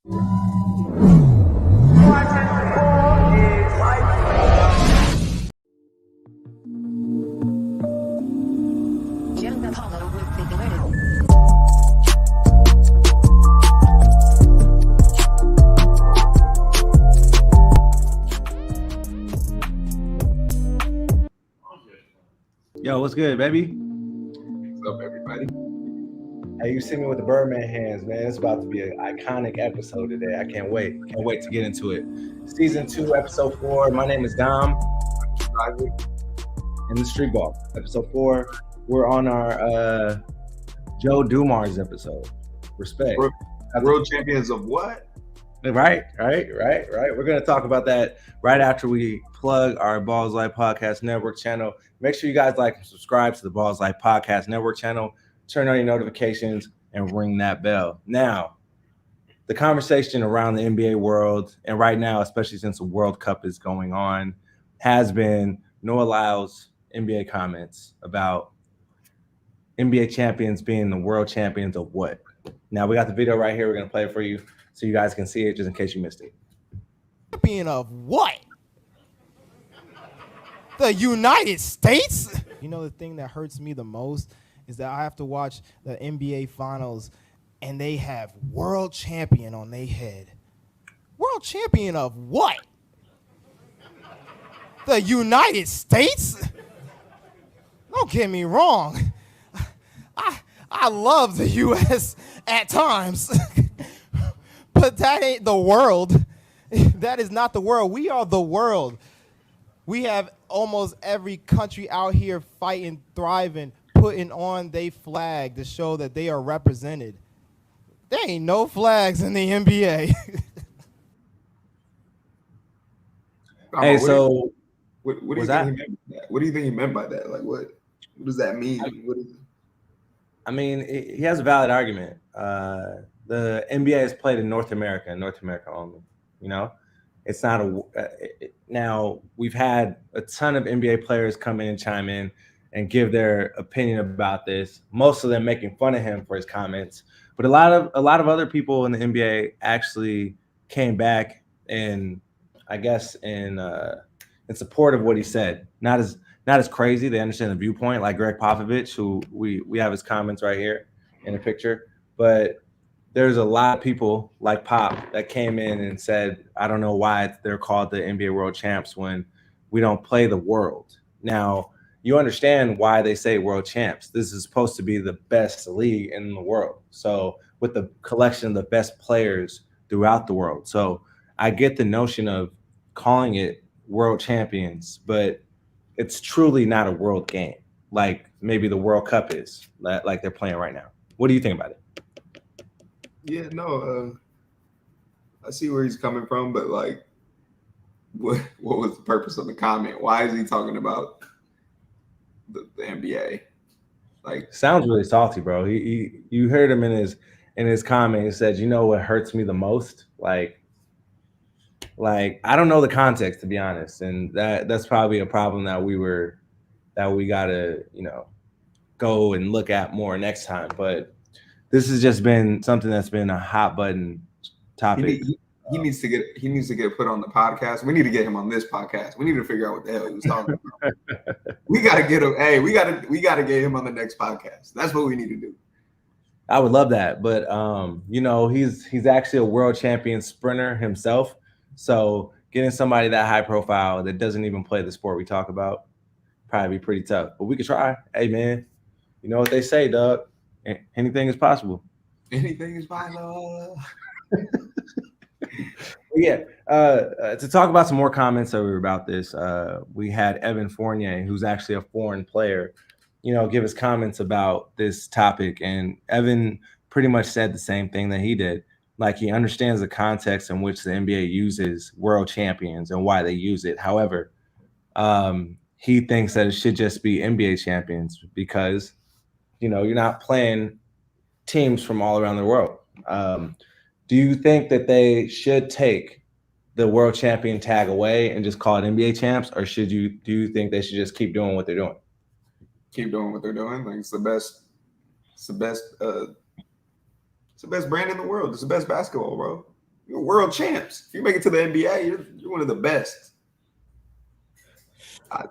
Yo, what's good, baby? What's up, everybody? Hey, you see me with the Birdman hands, man. It's about to be an iconic episode today. I can't wait. Can't wait to get into it. Season 2, episode 4. My name is Dom. In the Streetball. Episode 4. We're on our Joe Dumars episode. Respect. World champions of what? Right. We're going to talk about that right after we plug our Balls Life Podcast Network channel. Make sure you guys like and subscribe to the Balls Life Podcast Network channel. Turn on your notifications and ring that bell. Now, the conversation around the NBA world, and right now, especially since the World Cup is going on, has been Noah Lyles' NBA comments about NBA champions being the world champions of what? Now, we got the video right here. We're going to play it for you so you guys can see it just in case you missed it. Champion of what? The United States? You know, the thing that hurts me the most is that I have to watch the NBA Finals and they have world champion on their head. World champion of what? The United States? Don't get me wrong. I love the U.S. at times, but that ain't the world. That is not the world. We are the world. We have almost every country out here fighting, thriving, putting on their flag to show that they are represented. There ain't no flags in the NBA. Hey, so what do you think he meant by that? What do you think he meant by that? Like, what does that mean? I mean, he has a valid argument. The NBA is played in North America only. You know, it's not now we've had a ton of NBA players come in and chime in and give their opinion about this. Most of them making fun of him for his comments, but a lot of other people in the NBA actually came back and I guess in support of what he said. Not as crazy. They understand the viewpoint, like Greg Popovich, who we have his comments right here in the picture. But there's a lot of people like Pop that came in and said, I don't know why they're called the NBA World Champs when we don't play the world. Now, you understand why they say world champs. This is supposed to be the best league in the world. So with the collection of the best players throughout the world. So I get the notion of calling it world champions, but it's truly not a world game like maybe the World Cup is, like they're playing right now. What do you think about it? Yeah, no, I see where he's coming from, but like, what was the purpose of the comment? Why is he talking about the NBA? Like, sounds really salty, bro. You heard him in his comment. He said, "You know what hurts me the most?" Like I don't know the context, to be honest, and that's probably a problem that we gotta go and look at more next time. But this has just been something that's been a hot button topic. He needs to get put on the podcast. We need to get him on this podcast. We need to figure out what the hell he was talking about. We gotta get him. Hey, we gotta get him on the next podcast. That's what we need to do. I would love that, but he's actually a world champion sprinter himself. So getting somebody that high profile that doesn't even play the sport we talk about probably be pretty tough. But we could try. Hey man, you know what they say, Doug? Anything is possible. Anything is possible. Yeah. To talk about some more comments over about this, we had Evan Fournier, who's actually a foreign player, give his comments about this topic. And Evan pretty much said the same thing that he did. Like, he understands the context in which the NBA uses world champions and why they use it. However, he thinks that it should just be NBA champions because, you're not playing teams from all around the world. Do you think that they should take the world champion tag away and just call it NBA champs, or do you think they should just keep doing what they're doing? Keep doing what they're doing. Like, it's the best brand in the world. It's the best basketball, bro. You're world champs. If you make it to the NBA, you're one of the best. I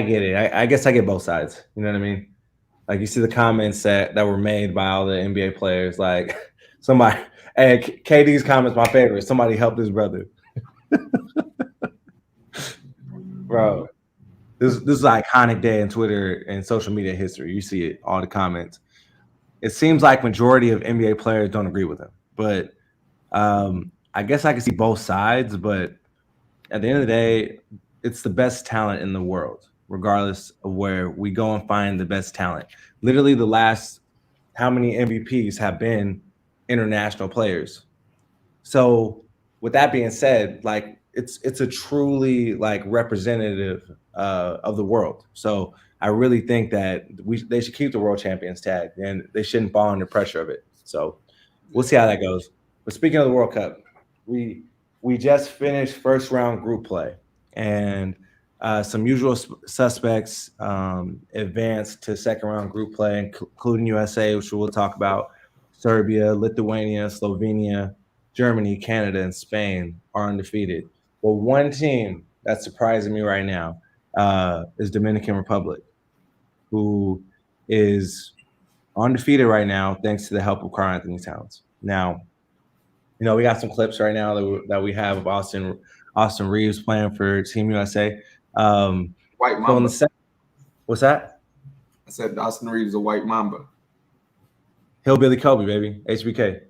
get it. I guess I get both sides. You know what I mean? Like, you see the comments that were made by all the NBA players. Like, somebody, hey, KD's comments, my favorite. Somebody help his brother. Bro, this is an iconic day in Twitter and social media history. You see it, all the comments. It seems like majority of NBA players don't agree with him. But I guess I can see both sides. But at the end of the day, it's the best talent in the world, regardless of where we go and find the best talent. Literally, the last how many MVPs have been international players. So with that being said, like, it's a truly like representative of the world. So I really think that they should keep the world champions tag, and they shouldn't fall under pressure of it. So we'll see how that goes. But speaking of the World Cup, we just finished first round group play, and some usual suspects advanced to second round group play, including USA, which we'll talk about. Serbia, Lithuania, Slovenia, Germany, Canada, and Spain are undefeated. Well, one team that's surprising me right now is Dominican Republic, who is undefeated right now thanks to the help of Karl Anthony Towns. Now, you know, we got some clips right now that we have of Austin Reeves playing for Team USA. White Mamba. What's that? I said Austin Reeves is a white Mamba. Hillbilly Kobe, baby. HBK.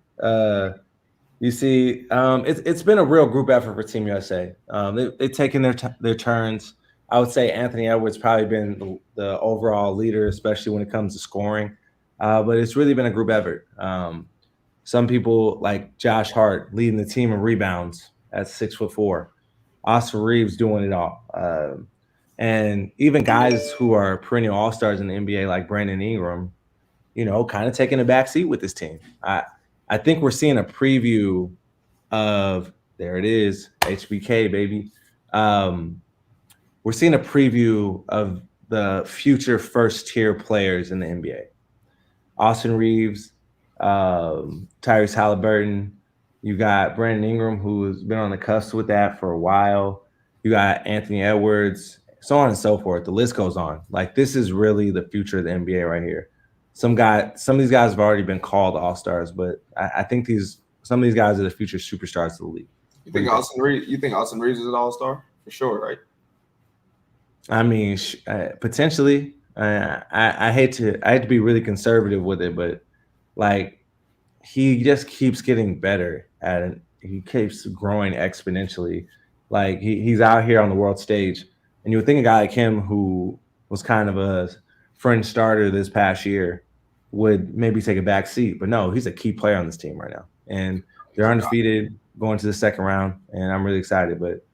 You see, it's been a real group effort for Team USA. They've taken their turns. I would say Anthony Edwards probably been the overall leader, especially when it comes to scoring. But it's really been a group effort. Some people like Josh Hart leading the team in rebounds at 6'4". Austin Reeves doing it all. And even guys who are perennial all-stars in the NBA like Brandon Ingram, you know, kind of taking a back seat with this team. I think we're seeing a preview of, there it is, HBK, baby. We're seeing a preview of the future first-tier players in the NBA. Austin Reeves, Tyrese Halliburton. You got Brandon Ingram, who's been on the cusp with that for a while. You got Anthony Edwards, so on and so forth. The list goes on. Like, this is really the future of the NBA right here. Some of these guys have already been called all-stars, but I think some of these guys are the future superstars of the league. You think Austin Reeves is an all-star? For sure, right? I mean, potentially. I hate to be really conservative with it, but like, he just keeps getting better at it. He keeps growing exponentially. Like, he's out here on the world stage, and you would think a guy like him, who was kind of a fringe starter this past year, would maybe take a back seat, but no, he's a key player on this team right now, and they're undefeated going to the second round, and I'm really excited. But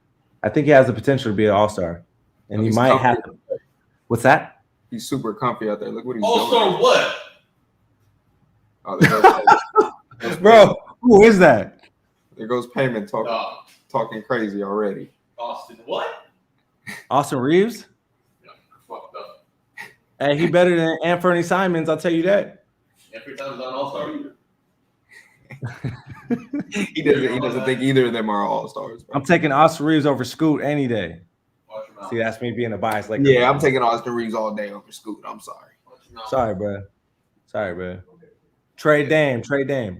I think he has the potential to be an all-star, and he might have to. What's that? He's super comfy out there. Look what he's all-star doing. what? Oh, there goes Bro, who is that? There goes Payment talking crazy already. Austin what? Austin Reeves? Yeah, fucked up. Hey, he better than Anthony Simons, I'll tell you that. Every time he's on all-star either. He doesn't think either of them are all-stars. Bro. I'm taking Austin Reeves over Scoot any day. Watch your mouth. See, that's me being a bias. Like, Yeah, I'm taking Austin Reeves all day over Scoot. I'm sorry. Watch your mouth. Sorry, bro. Trade Dame.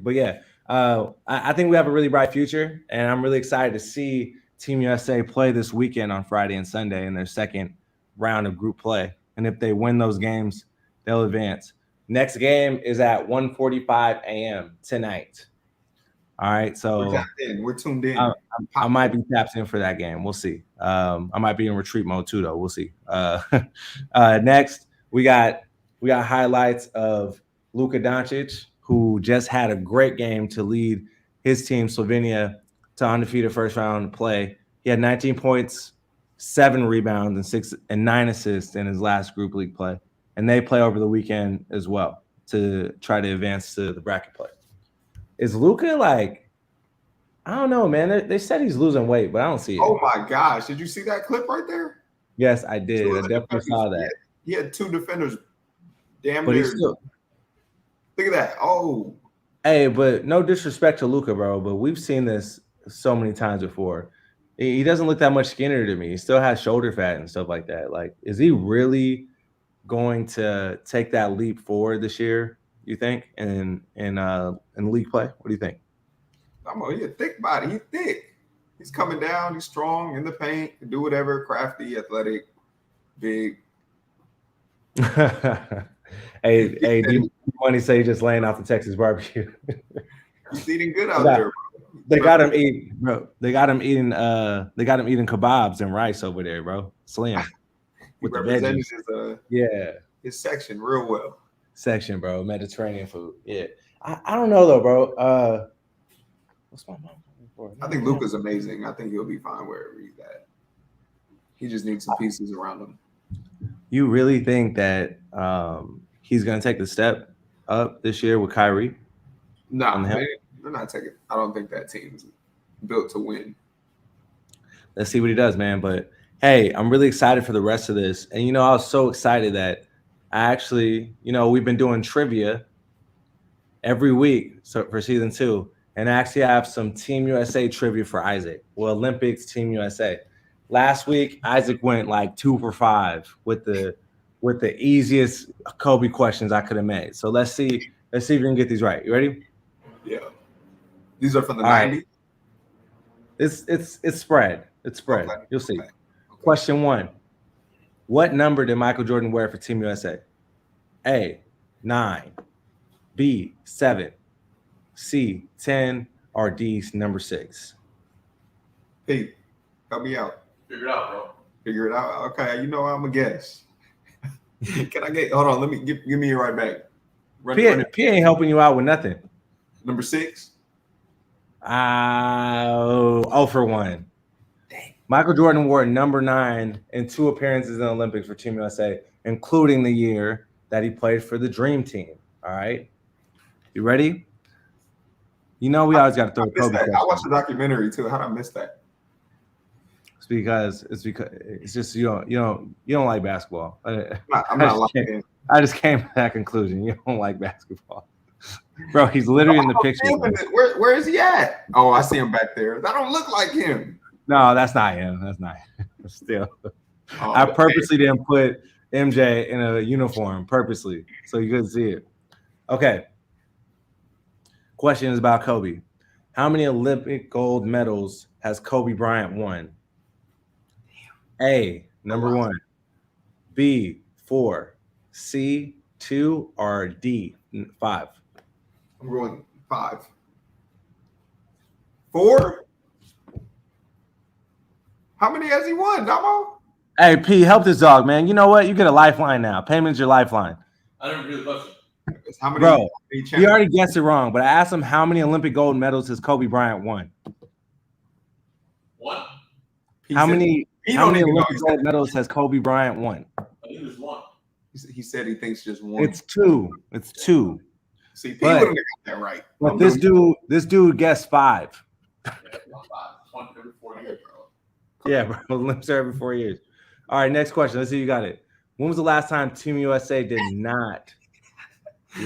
But yeah, I think we have a really bright future, and I'm really excited to see Team USA play this weekend on Friday and Sunday in their second round of group play. And if they win those games, they'll advance. Next game is at 1:45 a.m. tonight. All right, so we're tuned in. I might be tapped in for that game. We'll see. I might be in retreat mode too, though. We'll see. Next, we got highlights of Luka Doncic, who just had a great game to lead his team, Slovenia, to undefeated first round play. He had 19 points, 7 rebounds, and 9 assists in his last group league play. And they play over the weekend as well to try to advance to the bracket play. Is Luka like, I don't know, man. They said he's losing weight, but I don't see it. Oh my gosh. Did you see that clip right there? Yes, I did. I definitely saw that. He had 2 defenders damn but near. he's still, Look at that. Oh, Hey, but no disrespect to Luka, bro, but we've seen this so many times before. He doesn't look that much skinnier to me. He still has shoulder fat and stuff like that. Like, is he really going to take that leap forward this year, you think, in league play? What do you think? He's a thick body. He's thick. He's coming down. He's strong in the paint. Can do whatever. Crafty, athletic, big. hey, D Money say he's just laying off the Texas barbecue. He's eating good out there. They got him eating, bro. They got him eating kebabs and rice over there, bro. Slim. He represented his section real well. Section, bro. Mediterranean food. Yeah. I don't know though, bro. What's my mom for? I think Luka's amazing. I think he'll be fine wherever he's at. He just needs some pieces around him. You really think that he's going to take the step up this year with Kyrie? No, they're not taking. I don't think that team's built to win. Let's see what he does, man. But hey, I'm really excited for the rest of this. And I was so excited that I actually, we've been doing trivia every week for season 2, and I actually have some Team USA trivia for Isaac. Well, Olympics, Team USA. Last week, Isaac went like 2 for 5 with the easiest Kobe questions I could have made. So let's see if we can get these right. You ready? Yeah. These are from the 90s. Right. It's spread. It's spread. Okay. You'll see. Okay. Question 1. What number did Michael Jordan wear for Team USA? A, 9, B, 7, C, 10, or D, number 6? Pete, help me out. Figure it out, bro. Figure it out. Okay, I'm gonna guess. Can I get? Hold on. Let me give me it right back. P ain't helping you out with nothing. Number 6. 0 for 1. Dang. Michael Jordan wore number 9 in 2 appearances in the Olympics for Team USA, including the year that he played for the Dream Team. All right, you ready? We always got to throw Kobe. I watched the documentary too. How did I miss that? It's because it's just you don't like basketball. I'm not lying. I just came to that conclusion. You don't like basketball, bro. He's literally in the picture. Where is he at? Oh, I see him back there. That don't look like him. No, that's not him. That's not him. Still, I purposely didn't put MJ in a uniform purposely so you couldn't see it. Okay. Question is about Kobe. How many Olympic gold medals has Kobe Bryant won? A, number 1, B, 4, C, 2, or D, 5? I'm going 5. 4? How many has he won, Damo? Hey, P, help this dog, man. You know what? You get a lifeline now. Payment's your lifeline. I didn't hear the question. How many? Bro, he already guessed it wrong, but I asked him how many Olympic gold medals has Kobe Bryant won? 1. How many Olympic gold medals has Kobe Bryant won? I think there's 1. He said he thinks just 1. It's 2. It's 2. See, P wouldn't have got that right. But this dude guessed 5. Yeah, 1 every 4 years, bro. Yeah, bro. Olympics are every 4 years. All right, next question. Let's see if you got it. When was the last time Team USA did not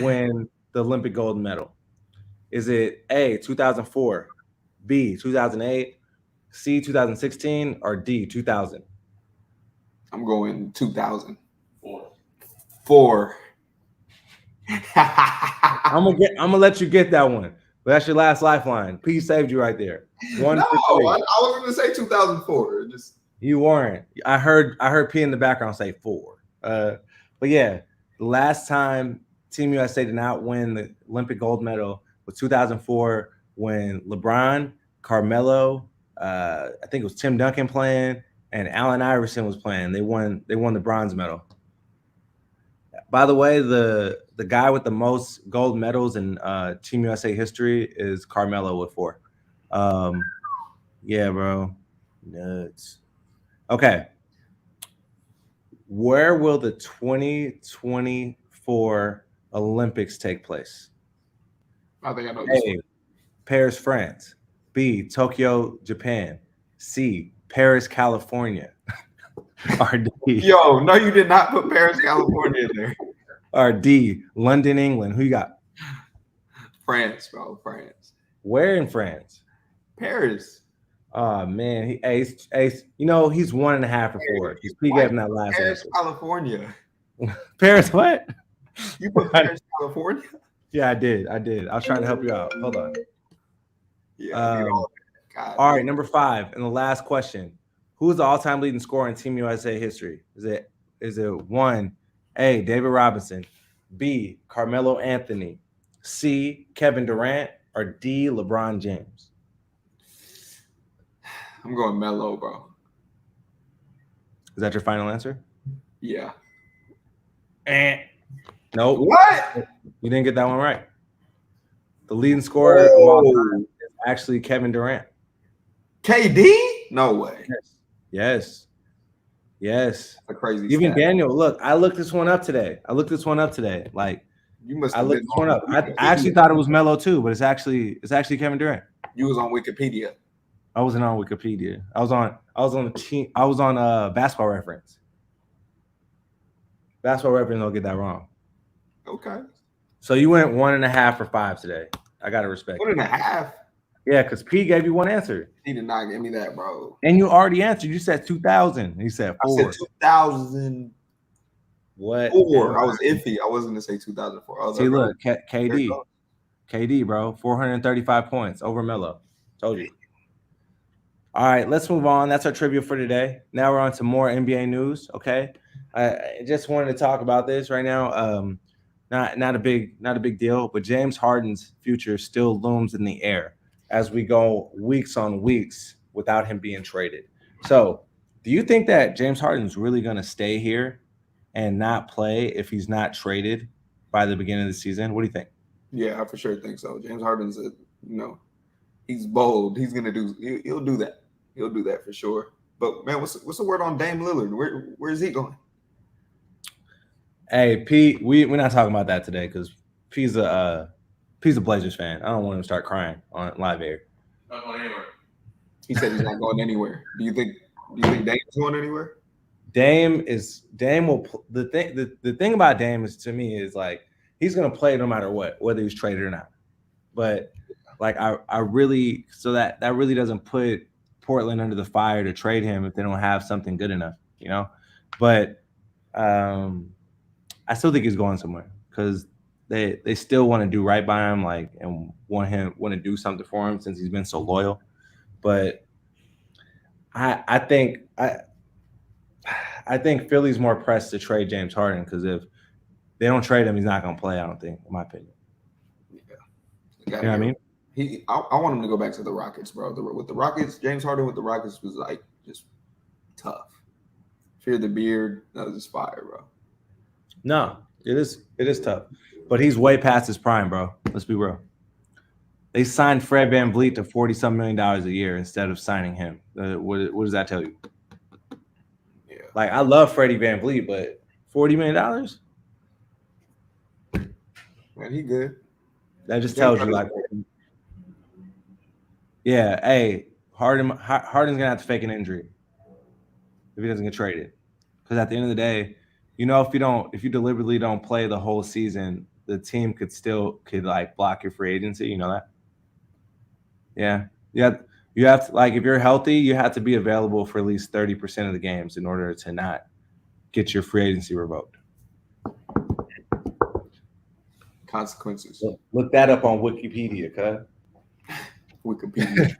win the Olympic gold medal? Is it A, 2004, B, 2008, C, 2016, or D, 2000? I'm going 2000. 4. I'm gonna let you get that one, but that's your last lifeline. P saved you right there. 1 No, for 3. I was going to say 2004. You weren't. I heard P in the background say 4. But yeah, the last time Team USA did not win the Olympic gold medal was 2004 when LeBron, Carmelo, I think it was Tim Duncan playing, and Allen Iverson was playing. They won the bronze medal. By the way, the guy with the most gold medals in Team USA history is Carmelo with 4. Yeah, bro. Nuts. Okay. Where will the 2024 Olympics take place? I think I know this A, one. Paris, France. B, Tokyo, Japan. C, Paris, California. Or D. Yo, no, you did not put Paris, California in there. Or D, London, England. Who you got? France, bro. France. Where in France? Paris. Oh man, he ace. You know he's 1.5 or 4. Because P gave him that last Paris, answer. California. Paris, what? You put Paris, California? Yeah, I did. I was trying to help you out. Hold on. Yeah. I need All right, number 5, and the last question: who is the all-time leading scorer in Team USA history? Is it 1, A, David Robinson, B, Carmelo Anthony, C, Kevin Durant, or D, LeBron James? I'm going Melo, bro. Is that your final answer? Yeah. Nope. What? You didn't get that one right. The leading scorer of all time is actually Kevin Durant. KD? No way. Yes. That's a crazy Even stat. Daniel, look, I looked this one up today. Like, You must I have looked been this one up. I actually thought it was Melo too, but it's actually Kevin Durant. You was on Wikipedia. I wasn't on Wikipedia. I was on Basketball Reference. Basketball Reference don't get that wrong. Okay. So you went 1.5 or 5 today. I gotta respect. 1.5. Yeah, because P gave you one answer. He did not give me that, bro. And you already answered. You said 2000. He said 4. I said 2004. What? I was iffy. I wasn't gonna say 2004. See, look, KD, bro, 435 points over Melo. Told you. All right, let's move on. That's our trivia for today. Now we're on to more NBA news. Okay, I just wanted to talk about this right now. Not a big deal, but James Harden's future still looms in the air as we go weeks on weeks without him being traded. So, do you think that James Harden's really going to stay here and not play if he's not traded by the beginning of the season? What do you think? Yeah, I for sure think so. James Harden's he's bold. He's gonna he'll do that. He'll do that for sure. But man, what's the word on Dame Lillard? Where's he going? Hey, Pete, we're not talking about that today because P's a Blazers fan. I don't want him to start crying on live air. Not going anywhere. He said he's not going anywhere. Do you think Dame's going anywhere? Dame will the thing about Dame is, to me, is like he's gonna play no matter what, whether he's traded or not. But like I really, so that really doesn't put Portland under the fire to trade him if they don't have something good enough, you know. But I still think he's going somewhere because they still want to do right by him, like, and want to do something for him since he's been so loyal. But I think Philly's more pressed to trade James Harden because if they don't trade him, he's not going to play, I don't think, in my opinion. Yeah. You know what I mean? I want him to go back to the Rockets, bro. With the Rockets, James Harden with the Rockets was like just tough. Fear the beard, that was just fire, bro. No, it is tough. But he's way past his prime, bro. Let's be real. They signed Fred VanVleet to $40-some million a year instead of signing him. What does that tell you? Yeah. Like, I love Freddie VanVleet, but $40 million? Man, he good. That just tells you, like, yeah, hey, Harden's gonna have to fake an injury if he doesn't get traded. Because at the end of the day, you know, if you deliberately don't play the whole season, the team could like block your free agency. You know that? Yeah. You have to, like, if you're healthy, you have to be available for at least 30% of the games in order to not get your free agency revoked. Consequences. Look that up on Wikipedia, cuz. Wikipedia.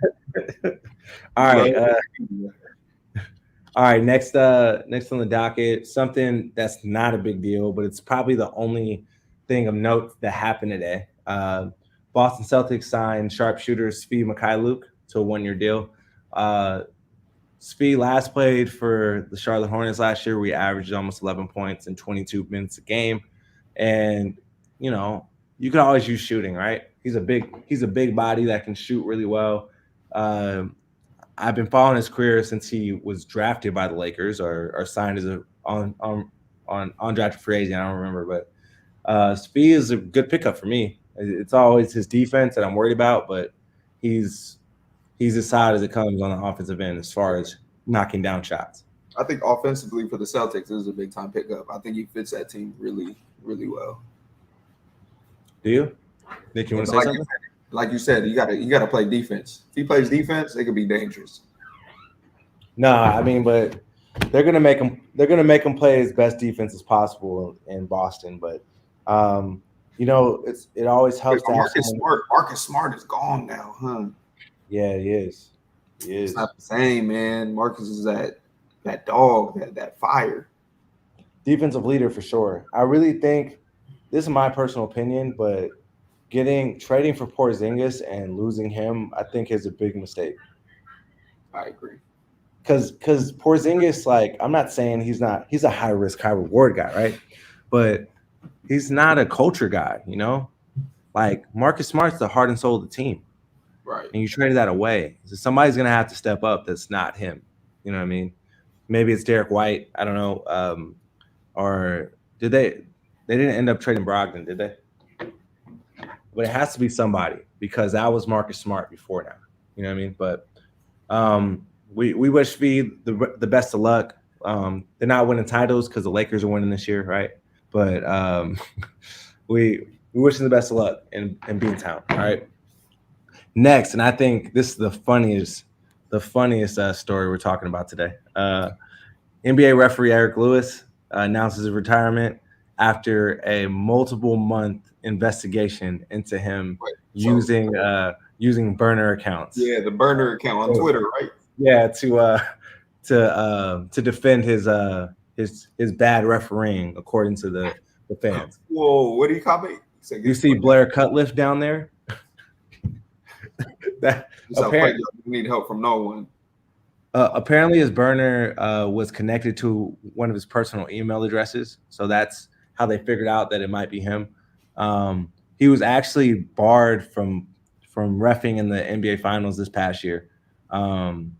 All right. All right. Next on the docket, something that's not a big deal, but it's probably the only thing of note that happened today. Boston Celtics signed sharpshooter Svi Mikhailuk to a 1-year deal. Svi last played for the Charlotte Hornets last year. We averaged almost 11 points in 22 minutes a game, and you know, you can always use shooting, right? He's a big body that can shoot really well. I've been following his career since he was drafted by the Lakers or signed as a undrafted free agent. I don't remember, but Svi is a good pickup for me. It's always his defense that I'm worried about, but he's as solid as it comes on the offensive end as far as knocking down shots. I think offensively for the Celtics, this is a big time pickup. I think he fits that team really, really well. Do you? Nick, you want to But say something? like you said, you gotta play defense. If he plays defense, it could be dangerous. No, I mean, but they're gonna make him. They're gonna make him play his best defense as possible in Boston. But it always helps to have someone. Marcus Smart is gone now, huh? Yeah, he is. He is. It's not the same, man. Marcus is that dog, that fire. Defensive leader for sure. I really think this is my personal opinion, but trading for Porzingis and losing him, I think is a big mistake. I agree. Because Porzingis, like, I'm not saying he's a high risk, high reward guy, right? But he's not a culture guy, you know? Like, Marcus Smart's the heart and soul of the team. Right. And you traded that away. So somebody's gonna have to step up that's not him. You know what I mean? Maybe it's Derek White. I don't know. Or did they didn't end up trading Brogdon, did they? But it has to be somebody because that was Marcus Smart before now. You know what I mean? But we wish Speed the best of luck. They're not winning titles because the Lakers are winning this year, right? But we wish him the best of luck in Beantown. All right. Next, and I think this is the funniest story we're talking about today. NBA referee Eric Lewis announces his retirement after a multiple month investigation into him using burner accounts. Yeah, the burner account on Twitter, right? Yeah, to defend his bad refereeing, according to the fans. Whoa, what do you call me? You see Blair Cutliff down there? You need help from no one. Apparently, his burner was connected to one of his personal email addresses, so that's how they figured out that it might be him. He was actually barred from reffing in the NBA Finals this past year, and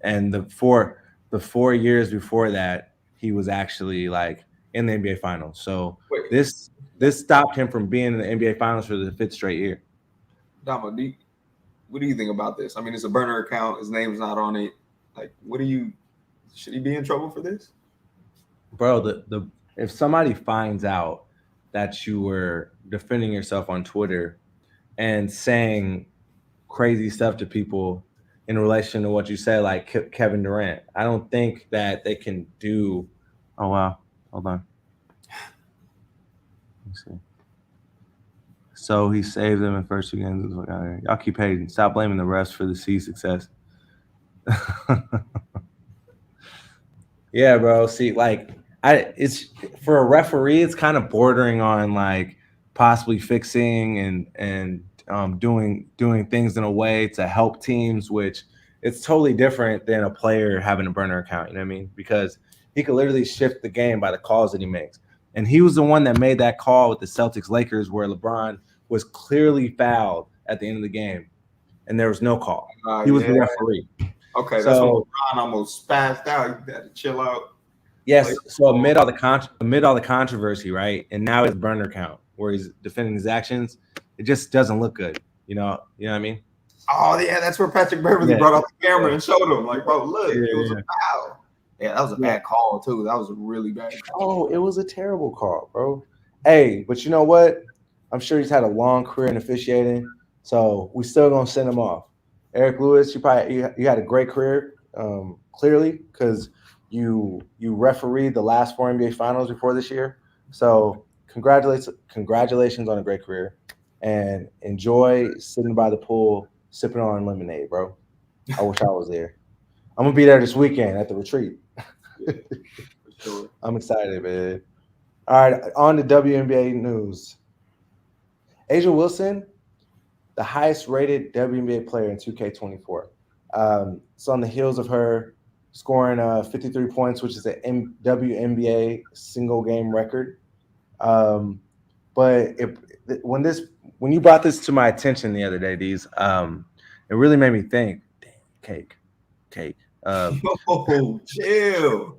the 4 years before that, he was actually like in the NBA Finals. So this stopped him from being in the NBA Finals for the 5th straight year. Damo, what do you think about this? I mean, it's a burner account. His name's not on it. Like, should he be in trouble for this? Bro, if somebody finds out that you were defending yourself on Twitter and saying crazy stuff to people in relation to what you said, like Kevin Durant, I don't think that they can do. Oh, wow. Hold on. Let's see. So he saved them in first 2 games. Y'all keep hating. Stop blaming the refs for the C success. Yeah, bro. See, like, it's for a referee, it's kind of bordering on like possibly fixing and doing things in a way to help teams, which it's totally different than a player having a burner account. You know what I mean? Because he could literally shift the game by the calls that he makes. And he was the one that made that call with the Celtics Lakers where LeBron was clearly fouled at the end of the game, and there was no call. He was the referee. Okay, that's when LeBron almost spazzed out. You got to chill out. Yes. So amid all the controversy, right, and now his burner count where he's defending his actions, it just doesn't look good. You know what I mean? Oh yeah, that's where Patrick Beverley brought out the camera and showed him, like, bro, look, it was a foul. Yeah, that was a bad call too. That was a really bad call. Oh, it was a terrible call, bro. Hey, but you know what? I'm sure he's had a long career in officiating, so we still gonna send him off. Eric Lewis, you had a great career, clearly, because you refereed the last 4 NBA Finals before this year. So congratulations on a great career, and enjoy sitting by the pool sipping on lemonade, bro. I wish I was there. I'm gonna be there this weekend at the retreat. Yeah, for sure. I'm excited, man. All right, on to WNBA news. A'ja Wilson, the highest rated WNBA player in 2K24. It's on the heels of her scoring 53 points, which is a WNBA single game record. But when you brought this to my attention the other day, Deez, it really made me think. Damn, cake. Oh, chill.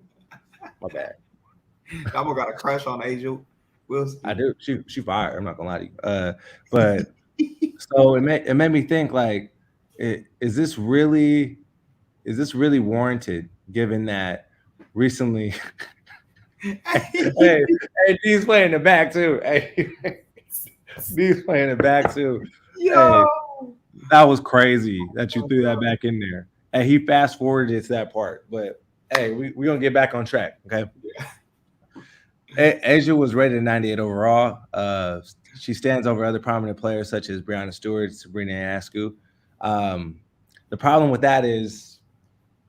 My bad. Damo got a crush on A'ja Wilson. I do. She fired. I'm not gonna lie to you. But so it made me think, like, is this really warranted, given that recently? hey, he's playing the back too. Hey, D's playing it back too. Yo. Hey, that was crazy that you threw that back in there. And he fast forwarded to that part. But hey, we're gonna get back on track. Okay. Asia was rated 98 overall. She stands over other prominent players such as Breonna Stewart, Sabrina Askew. The problem with that is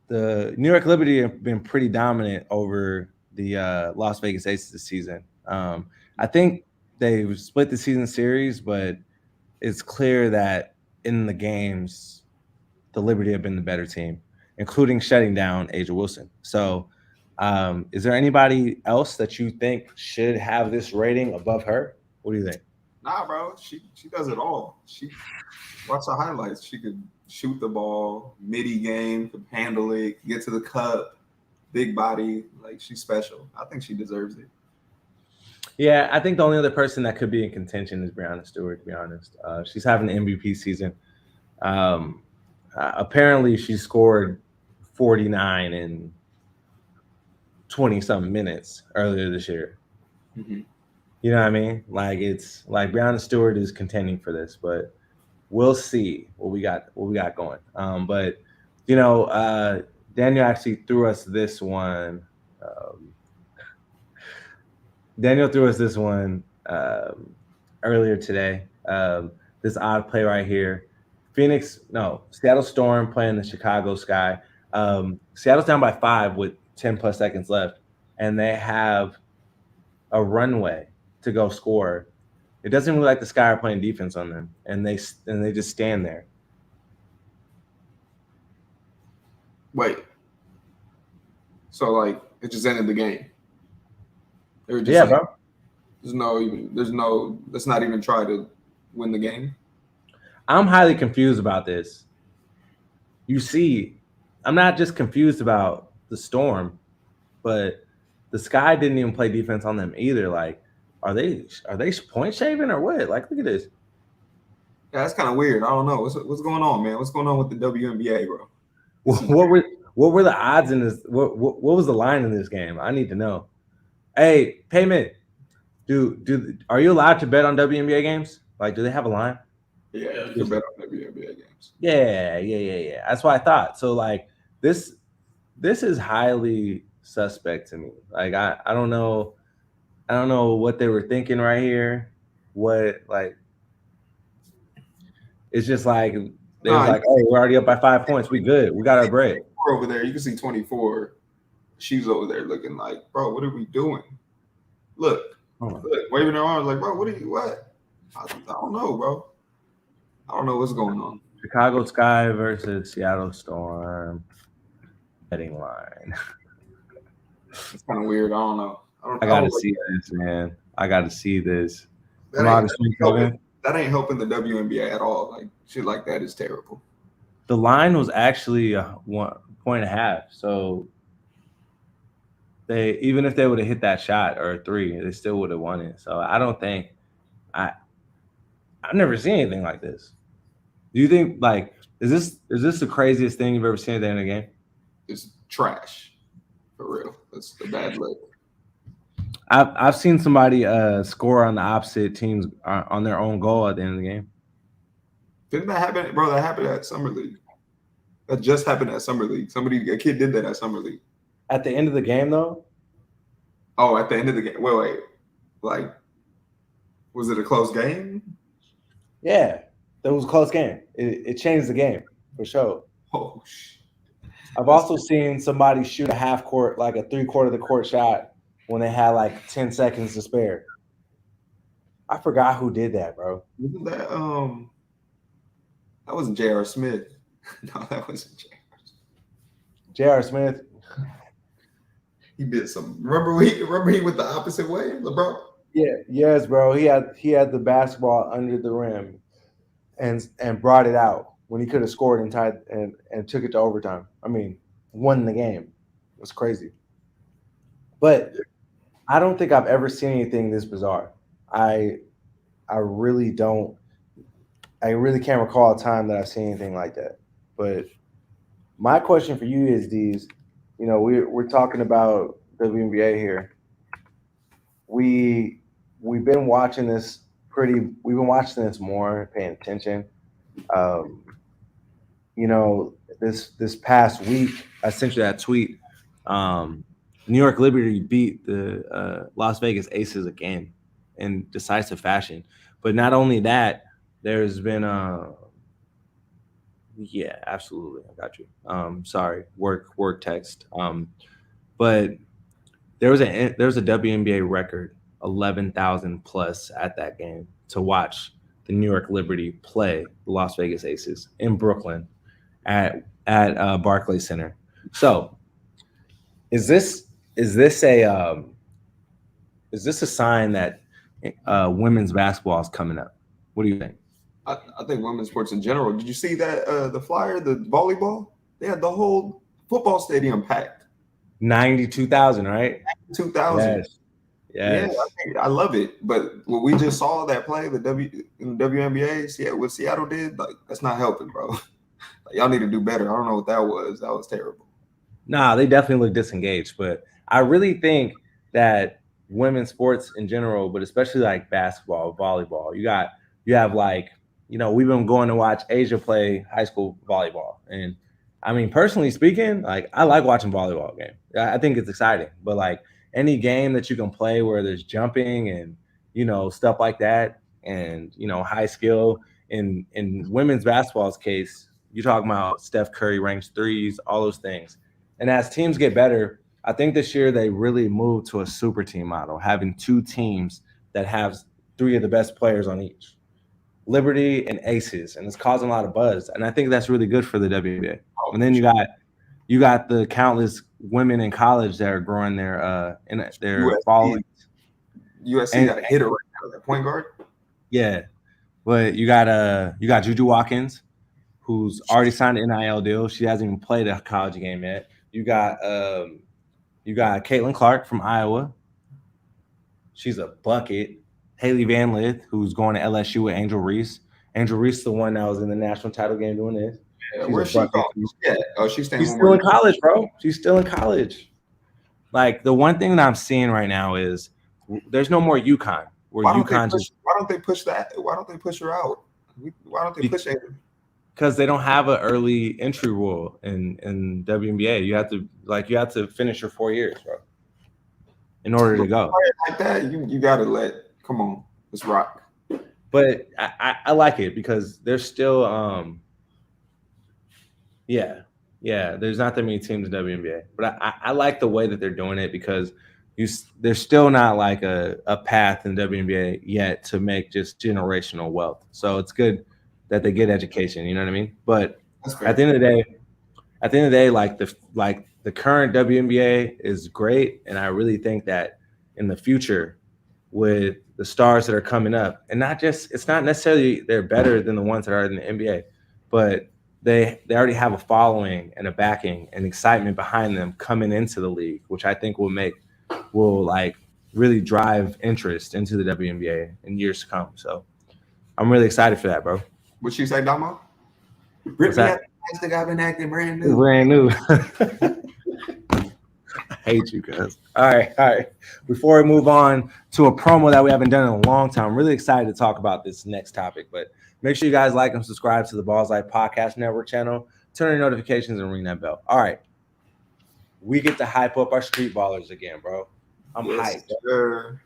the New York Liberty have been pretty dominant over the Las Vegas Aces this season. I think they've split the season series, but it's clear that in the games, the Liberty have been the better team, including shutting down Asia Wilson. So, is there anybody else that you think should have this rating above her? What do you think? Nah, bro. She does it all. She watch the highlights. She could shoot the ball, midi game, could handle it, get to the cup, big body. Like, she's special. I think she deserves it. Yeah, I think the only other person that could be in contention is Breonna Stewart, to be honest. She's having an MVP season. Apparently, she scored 49 in 20-something minutes earlier this year. Mm-hmm. You know what I mean? Like, it's like Breonna Stewart is contending for this, but we'll see what we got going. But you know, Daniel actually threw us this one. Daniel threw us this one earlier today. This odd play right here. Seattle Storm playing the Chicago Sky. Seattle's down by 5 with 10 plus seconds left, and they have a runway to go score. It doesn't look like the Sky are playing defense on them, and they just stand there. Wait. So like it just ended the game. They were just Yeah, like, bro. Let's not even try to win the game. I'm highly confused about this. You see, I'm not just confused about the Storm, but the Sky didn't even play defense on them either. Like, are they point shaving or what? Like, look at this. Yeah, that's kind of weird. I don't know. What's going on, man? What's going on with the WNBA, bro? What were the odds in this? What was the line in this game? I need to know. Hey, payment. Are you allowed to bet on WNBA games? Like, do they have a line? Yeah, you can bet on WNBA games. Yeah. That's what I thought. So like this is highly suspect to me. Like I don't know what they were thinking right here. What like it's just like they was like, hey, we're already up by 5 points. We good. We got our bread. Over there, you can see 24. She's over there looking like, bro, what are we doing? Look, waving her arms like, bro, what? I don't know, bro. I don't know what's going on. Chicago Sky versus Seattle Storm betting line. It's kind of weird. I don't know. I gotta see this, man. I gotta see this. That ain't helping the WNBA at all. Like shit like that is terrible. The line was actually 1.5. So even if they would have hit that shot or a 3, they still would have won it. So I don't think I've never seen anything like this. Do you think like is this the craziest thing you've ever seen at the end of the game? It's trash, for real. It's a bad look. I've seen somebody score on the opposite teams on their own goal at the end of the game. Didn't that happen, bro? That happened at Summer League. That just happened at Summer League. A kid did that at Summer League. At the end of the game, though? Oh, at the end of the game. Wait. Like, was it a close game? Yeah, that was a close game. It changed the game for sure. Oh, shit. I've also seen somebody shoot a half court, like a 3/4 of the court shot when they had like 10 seconds to spare. I forgot who did that, bro. Wasn't that that wasn't J.R. Smith. No, that wasn't J.R. J.R. Smith. He did some. Remember he went the opposite way, LeBron? Yeah, yes, bro. He had the basketball under the rim and brought it out when he could have scored and tied and took it to overtime. I mean, won the game. It was crazy. But I don't think I've ever seen anything this bizarre. I really don't. I really can't recall a time that I've seen anything like that. But my question for you is, Deez, you know, we're talking about WNBA here. We've been watching this we've been watching this more, paying attention. You know, this past week, I sent you that tweet. New York Liberty beat the Las Vegas Aces again in decisive fashion. But not only that, there's been yeah, absolutely, I got you. Sorry, work text. But there was a WNBA record 11,000 plus at that game to watch the New York Liberty play the Las Vegas Aces in Brooklyn at Barclays Center. So, is this a sign that women's basketball is coming up? What do you think? I think women's sports in general. Did you see that the flyer, the volleyball? They had the whole football stadium packed. 92,000, right? 2,000. Yes. Yeah, I love it. But what we just saw that play, in the WNBA, what Seattle did, like that's not helping, bro. Like, y'all need to do better. I don't know what that was. That was terrible. Nah, they definitely look disengaged. But I really think that women's sports in general, but especially like basketball, volleyball, you have like, you know, we've been going to watch Asia play high school volleyball. And I mean, personally speaking, like I like watching volleyball game. I think it's exciting. But like any game that you can play where there's jumping and, you know, stuff like that and, you know, high skill in women's basketball's case, you're talking about Steph Curry ranks threes, all those things. And as teams get better, I think this year they really moved to a super team model, having two teams that have three of the best players on each. Liberty and Aces, and it's causing a lot of buzz. And I think that's really good for the WNBA. And then you got the countless women in college that are growing their following. USC got a hitter right now, that point guard. Yeah. But you got Juju Watkins, who's already signed an NIL deal. She hasn't even played a college game yet. You got Caitlin Clark from Iowa. She's a bucket. Haley Van Lith, who's going to LSU with Angel Reese. Angel Reese is the one that was in the national title game doing this. Yeah, where's she going? Yeah. Oh, she's still in college, bro. She's still in college. Like the one thing that I'm seeing right now is there's no more UConn. Why don't they push that? Why don't they push her out? Why don't they push her? Because they don't have an early entry rule in WNBA. You have to finish your 4 years, bro, in order to go. Like that, you gotta come on, let's rock. But I like it because there's still there's not that many teams in WNBA. But I like the way that they're doing it because there's still not like a path in WNBA yet to make just generational wealth. So it's good that they get education, you know what I mean? But at the end of the day, like the current WNBA is great, and I really think that in the future with the stars that are coming up, and it's not necessarily they're better than the ones that are in the NBA, but they already have a following and a backing and excitement behind them coming into the league, which I think will like really drive interest into the WNBA in years to come. So I'm really excited for that, bro. What you say, Damo? Rip me out. I think I've been acting brand new. Brand new. I hate you guys. All right. Before we move on to a promo that we haven't done in a long time, I'm really excited to talk about this next topic. But make sure you guys like and subscribe to the Balls Life Podcast Network channel. Turn your notifications and ring that bell. All right. We get to hype up our street ballers again, bro. I'm hyped. Sure.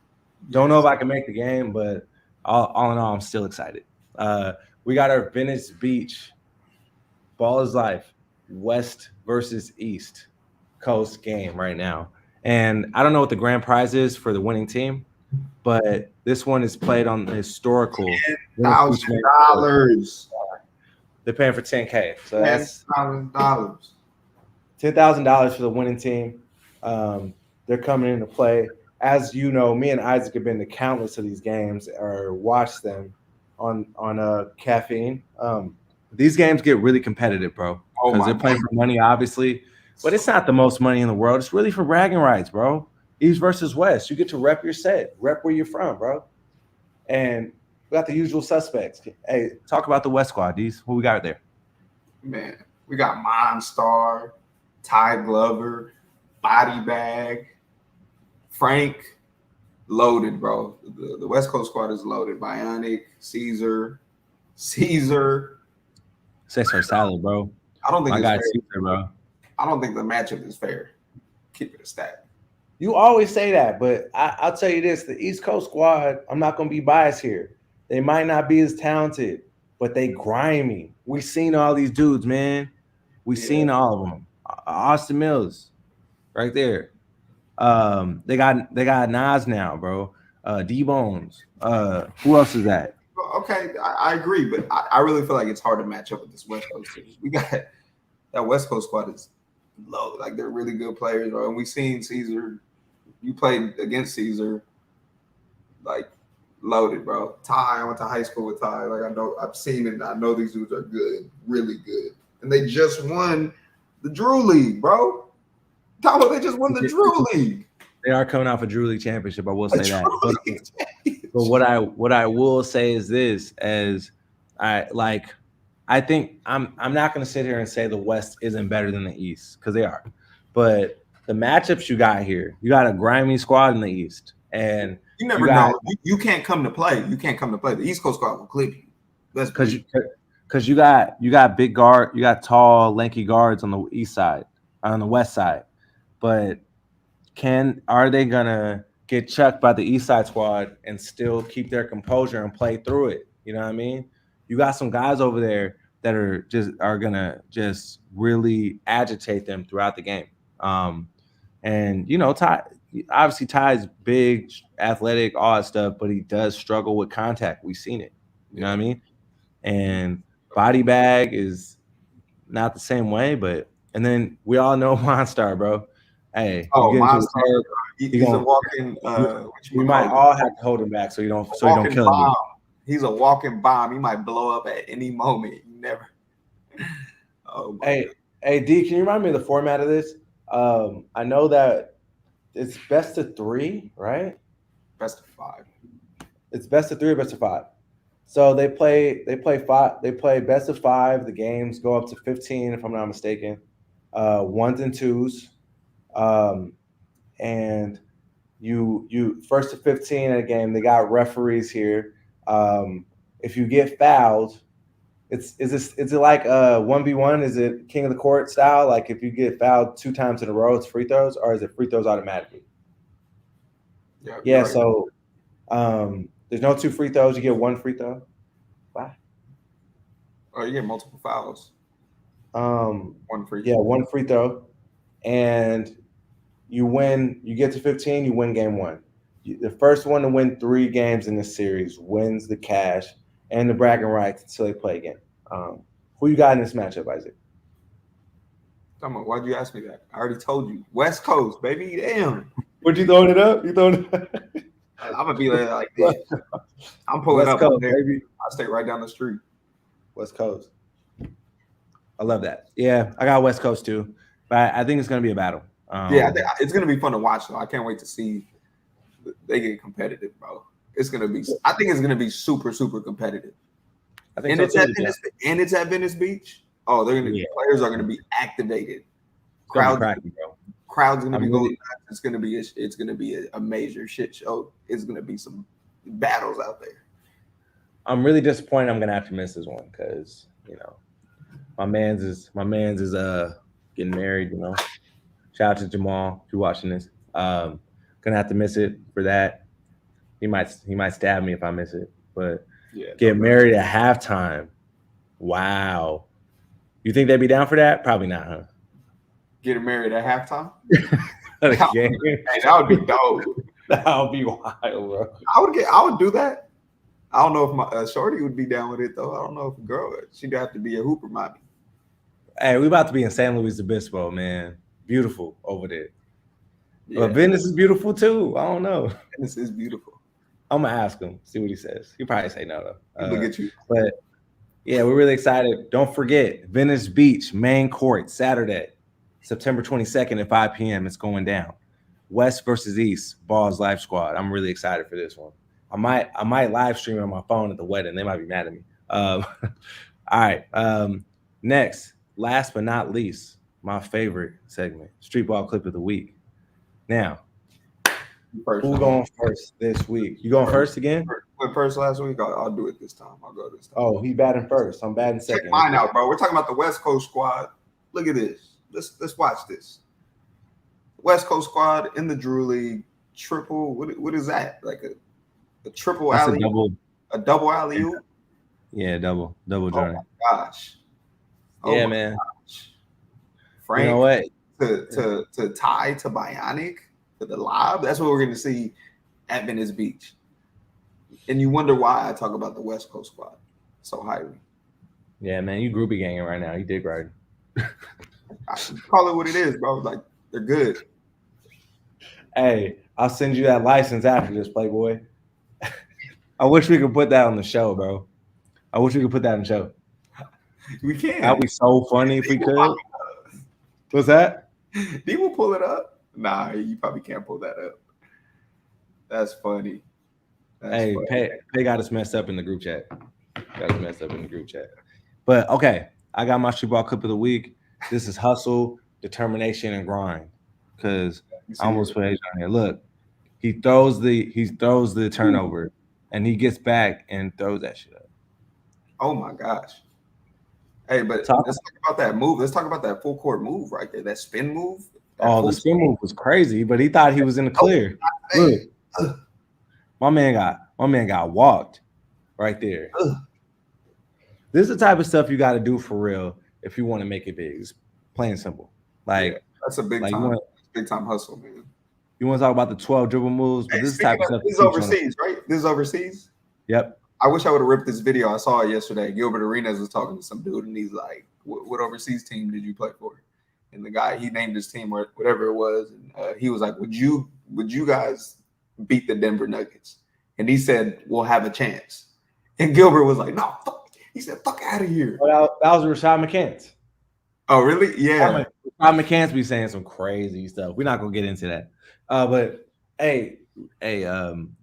Don't know if I can make the game, but all in all, I'm still excited. We got our Venice Beach Ball is Life West versus East Coast game right now. And I don't know what the grand prize is for the winning team, but this one is played on the historical $10,000. They're paying for $10K. So that's $10,000. $10,000 for the winning team. They're coming into play. As you know, me and Isaac have been to countless of these games or watched them on caffeine. These games get really competitive, bro. Because they're playing for money, obviously. But it's not the most money in the world. It's really for bragging rights, bro. East versus West. You get to rep your set. Rep where you're from, bro. And we got the usual suspects. Hey, talk about the West squad, D's. What we got there? Man, we got Monstar, Ty Glover, Body Bag, Frank, loaded, bro. The West Coast squad is loaded. Bionic, Caesar. Cesar Salad, bro. I don't think My it's guy fair. Caesar, bro. I don't think the matchup is fair. Keep it a stat. You always say that, but I'll tell you this: the East Coast squad. I'm not gonna be biased here. They might not be as talented, but they grimy. We've seen all these dudes, man. We've seen all of them. Austin Mills, right there. They got Nas now, bro. D Bones. Who else is that? Okay, I agree, but I really feel like it's hard to match up with this West Coast team. We got that West Coast squad is low. Like they're really good players, bro. And we've seen Caesar. You played against Caesar, like loaded, bro. Ty, I went to high school with Ty. Like I've seen it. I know these dudes are good, really good. And they just won the Drew League, bro. Tyler, they just won the Drew League. They are coming off a Drew League championship. I will say that. But what I will say is this: as I think I'm not going to sit here and say the West isn't better than the East because they are, but the matchups you got here, you got a grimy squad in the East, and you never know. You can't come to play. You can't come to play. The East Coast squad will clip you. That's because you got big guard, you got tall, lanky guards on the East side, on the West side, but are they gonna get chucked by the East Side squad and still keep their composure and play through it? You know what I mean? You got some guys over there that are gonna just really agitate them throughout the game. And you know, Ty's big, athletic, all that stuff, but he does struggle with contact. We've seen it. You know what I mean? And body bag is not the same way, and then we all know Monster, bro. Hey, Monster, he's a walking. We might all have to hold him back so you don't kill him. He's a walking bomb. He might blow up at any moment. You never. Oh, hey, D, can you remind me of the format of this? I know that it's best of 3, right? Best of 5. It's best of 3 or best of 5. So they play 5. They play best of 5. The games go up to 15, if I'm not mistaken. 1s and 2s. And you first to 15 in a game. They got referees here. If you get fouled, is it like 1v1? Is it king of the court style? Like if you get fouled 2 times in a row, it's free throws, or is it free throws automatically? Yeah. Right. So there's no 2 free throws. You get 1 free throw. Why? Oh, you get multiple fouls. 1 free. Yeah, 1 free throw, and you win. You get to 15. You win game 1. The first one to win 3 games in this series wins the cash and the bragging rights until they play again. Who you got in this matchup, Isaac? Why'd you ask me that? I already told you. West Coast, baby. Damn. What you throwing it up? You throwing it up? I'm gonna be there like this. I'm pulling West up Coast, there. baby. I stay right down the street. West Coast. I love that. Yeah, I got West Coast too, but I think it's gonna be a battle. It's gonna be fun to watch though. I can't wait to see they get competitive, bro. It's gonna be. I think it's gonna be super, super competitive. I think it's at Venice Beach. Oh, players are gonna be activated. Crowd's gonna be going nuts. It's gonna be a major shit show. It's gonna be some battles out there. I'm really disappointed. I'm gonna have to miss this one because my man's is getting married. Shout out to Jamal if you're watching this. Gonna have to miss it for that. He might stab me if I miss it. But get married at halftime. Wow. You think they'd be down for that? Probably not, huh? Getting married at halftime? Hey, that would be dope. That would be wild, bro. I would do that. I don't know if my shorty would be down with it though. I don't know if a girl she'd have to be a hooper mommy. Hey, we about to be in San Luis Obispo, man. Beautiful over there. Yeah. But Venice is beautiful too. I don't know. Venice is beautiful. I'm gonna ask him, see what he says. He'll probably say no though. Look at you. But yeah, we're really excited. Don't forget, Venice Beach, main court, Saturday, September 22nd at 5 p.m. It's going down. West versus East, Balls Live Squad. I'm really excited for this one. I might live stream it on my phone at the wedding. They might be mad at me. All right. Next, last but not least, my favorite segment, Streetball Clip of the Week. Now, First, Who going first this week? You going first again? Went first last week. I'll do it this time. I'll go this time. Oh, he batting first. I'm batting second. Check mine out, bro. We're talking about the West Coast squad. Look at this. Let's watch this. West Coast squad in the Drew League. Triple. What is that? Like a triple That's alley? A double alley oop? Yeah, double Oh journey. my gosh. Oh Yeah, my man. gosh. Frank, You know what? to tie to Bionic for the lob. That's what we're gonna see at Venice Beach. And you wonder why I talk about the West Coast squad so highly. Yeah, man, you groupie ganging right now. You dig right. I call it what it is, bro. Like they're good. Hey, I'll send you that license after this, Playboy. I wish we could put that on the show, bro. I wish we could put that on the show. We can. That'd be so funny if we could. What's that? D will pull it up. Nah, you probably can't pull that up. That's funny. Hey, Pay got us messed up in the group chat. But okay, I got my Streetball clip of the week. This is hustle, determination, and grind. Because I almost put Age on here. Look, he throws the turnover, and he gets back and throws that shit up. Oh my gosh. Hey, but let's talk about that move. Let's talk about that full court move right there. That spin move. The spin move was crazy, but he thought he was in the clear. Look, my man got walked right there. This is the type of stuff you got to do for real if you want to make it big. It's plain and simple. Like that's a big time hustle, man. You want to talk about the 12 dribble moves, but this type of stuff. This is overseas, right? This is overseas. Yep. I wish I would have ripped this video. I saw it yesterday. Gilbert Arenas was talking to some dude, and he's like, "What overseas team did you play for?" And the guy, he named his team or whatever it was, and he was like, "Would you guys beat the Denver Nuggets?" And he said, "We'll have a chance." And Gilbert was like, "No, fuck." He said, "Fuck out of here." Well, that was Rashad McCants. Oh, really? Yeah. Rashad McCants be saying some crazy stuff. We're not gonna get into that. But hey,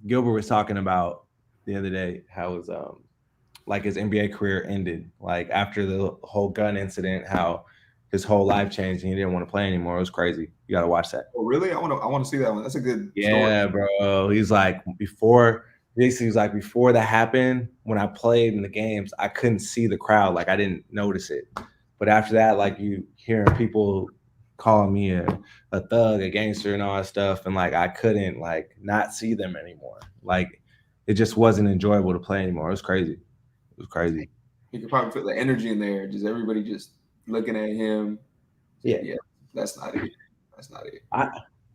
Gilbert was talking about the other day how his like his NBA career ended, like after the whole gun incident, how his whole life changed and he didn't want to play anymore. It was crazy. You got to watch that. Oh, really? I want to see that one. That's a good story. Bro. He's like before that happened, when I played in the games, I couldn't see the crowd. Like I didn't notice it. But after that, like you hearing people calling me a thug, a gangster and all that stuff. And like, I couldn't like not see them anymore. Like it just wasn't enjoyable to play anymore. It was crazy. You could probably feel the energy in there. Just everybody just looking at him. Yeah. That's not it. All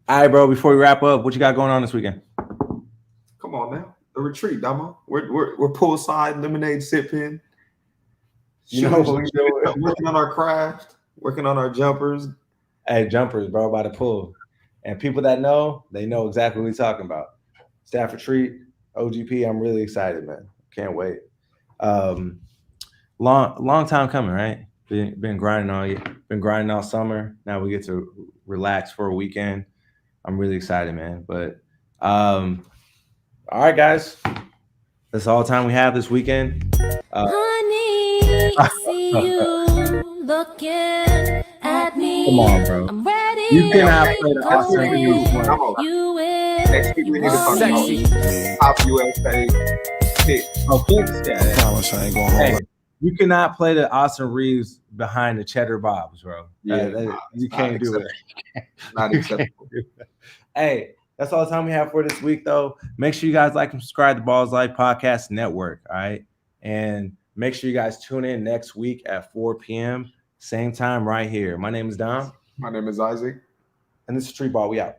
right, bro. Before we wrap up, what you got going on this weekend? Come on now, the retreat, Damo. We're poolside, lemonade sipping. Working on our craft, working on our jumpers. Hey, jumpers, bro, by the pool. And people that know, they know exactly what we're talking about. Staff retreat, OGP. I'm really excited, man. Can't wait. Long time coming, right? Been grinding all summer. Now we get to relax for a weekend. I'm really excited, man. But all right, guys, that's all the time we have this weekend. Honey, I see you looking at me. Come on, bro. I'm ready. You cannot play the Austin Reeves one. Next week we need to talk about Top USA picks. Oh, picks? Yeah. I promise I ain't going home. Hey, you cannot play the Austin Reeves behind the cheddar bobs, bro. You can't do it. Not acceptable. Hey, that's all the time we have for this week, though. Make sure you guys like and subscribe to Balls Life Podcast Network, all right? And make sure you guys tune in next week at 4 p.m., same time right here. My name is Dom. My name is Isaac. And this is Streetball. We out.